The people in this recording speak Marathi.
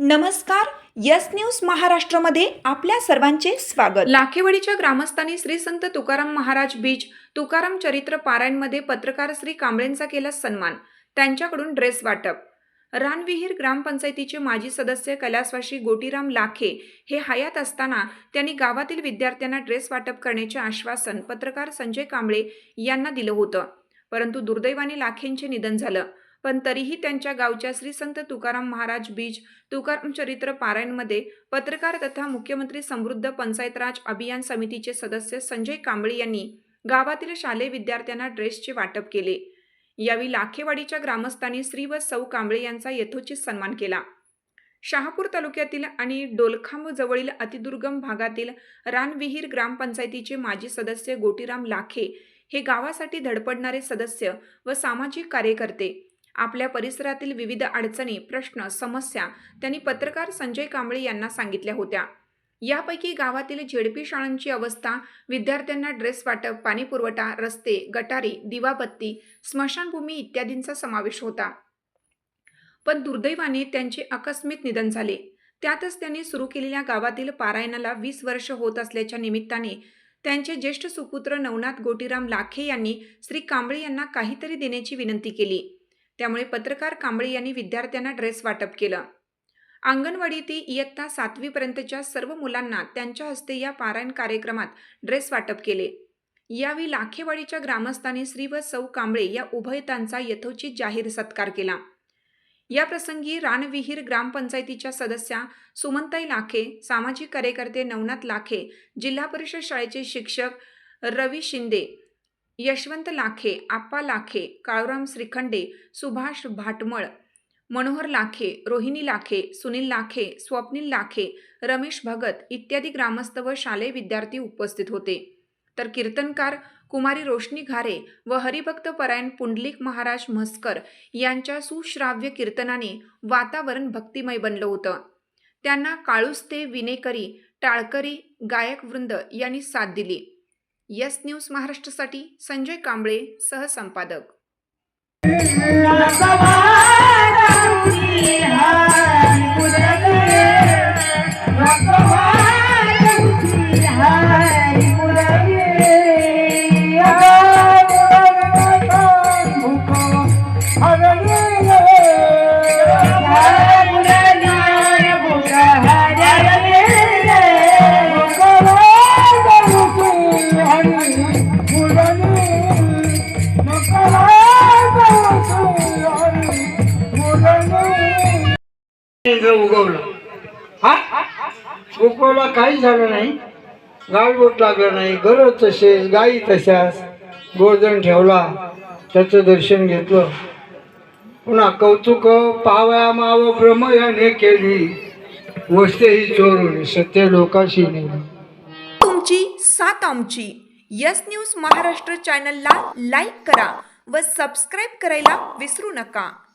नमस्कार. यस न्यूज महाराष्ट्रामध्ये आपल्या सर्वांचे स्वागत. लाखेवाडीच्या ग्रामस्थांनी श्री संत तुकाराम महाराज बीज तुकाराम चरित्र पारायणमध्ये पत्रकार श्री कांबळेंचा केला सन्मान. त्यांच्याकडून ड्रेस वाटप. रानविहीर ग्रामपंचायतीचे माजी सदस्य कैलासवासी गोटीराम लाखे हे हयात असताना त्यांनी गावातील विद्यार्थ्यांना ड्रेस वाटप करण्याचे आश्वासन पत्रकार संजय कांबळे यांना दिलं होतं. परंतु दुर्दैवाने लाखेंचे निधन झालं. पण तरीही त्यांच्या गावच्या श्री संत तुकाराम महाराज बीज तुकाराम चरित्र पारायणमध्ये पत्रकार तथा मुख्यमंत्री समृद्ध पंचायत राज अभियान समितीचे सदस्य संजय कांबळे यांनी गावातील शालेय विद्यार्थ्यांना ड्रेसचे वाटप केले. यावेळी लाखेवाडीच्या ग्रामस्थांनी श्री व सौ कांबळे यांचा यथोचित सन्मान केला. शहापूर तालुक्यातील आणि डोलखांब जवळील अतिदुर्गम भागातील रानविहीर ग्रामपंचायतीचे माजी सदस्य गोटीराम लाखे हे गावासाठी धडपडणारे सदस्य व सामाजिक कार्यकर्ते. आपल्या परिसरातील विविध अडचणी, प्रश्न, समस्या त्यांनी पत्रकार संजय कांबळे यांना सांगितल्या होत्या. यापैकी गावातील झेडपी शाळांची अवस्था, विद्यार्थ्यांना ड्रेस वाटप, पाणी पुरवठा, रस्ते, गटारी, दिवाबत्ती, स्मशानभूमी इत्यादींचा समावेश होता. पण दुर्दैवाने त्यांचे आकस्मिक निधन झाले. त्यातच त्यांनी सुरू केलेल्या गावातील पारायणाला 20 वर्ष होत असल्याच्या निमित्ताने त्यांचे ज्येष्ठ सुपुत्र नवनाथ गोटीराम लाखे यांनी श्री कांबळे यांना काहीतरी देण्याची विनंती केली. त्यामुळे पत्रकार कांबळे यांनी विद्यार्थ्यांना ड्रेस वाटप केलं. अंगणवाडी ते इयत्ता 7वी पर्यंतच्या सर्व मुलांना त्यांच्या हस्ते या पारायण कार्यक्रमात ड्रेस वाटप केले. यावेळी लाखेवाडीच्या ग्रामस्थांनी श्री व सौ कांबळे या उभयतांचा यथोचित जाहीर सत्कार केला. या प्रसंगी रानविहीर ग्रामपंचायतीच्या सदस्या सुमनताई लाखे, सामाजिक कार्यकर्ते नवनाथ लाखे, जिल्हा परिषद शाळेचे शिक्षक रवी शिंदे, यशवंत लाखे, आप्पा लाखे, काळूराम श्रीखंडे, सुभाष भाटमळ, मनोहर लाखे, रोहिणी लाखे, सुनील लाखे, स्वप्नील लाखे, रमेश भगत इत्यादी ग्रामस्थ व शालेय विद्यार्थी उपस्थित होते. तर कीर्तनकार कुमारी रोशनी घारे व हरिभक्त परायण पुंडलिक महाराज म्हस्कर यांच्या सुश्राव्य कीर्तनाने वातावरण भक्तिमय बनलं होतं. त्यांना काळुस्ते, विनेकरी, टाळकरी गायकवृंद यांनी साथ दिली. यस न्यूज महाराष्ट्रासाठी संजय कांबळे, सहसंपादक. उगवला काही झालं नाही, गाळबोट लागलं नाही, गरज तसेच, गायी तशाच, गोवर्धन ठेवला, त्याचं दर्शन घेतलं. पुन्हा कौतुक पाव्या माव ब्रह्म याने केली, वस्ते ही चोरून सत्य लोकाशी नेली. तुमची साथ आमची. यस न्यूज महाराष्ट्र चॅनलला लाईक करा व सबस्क्राईब करायला विसरू नका.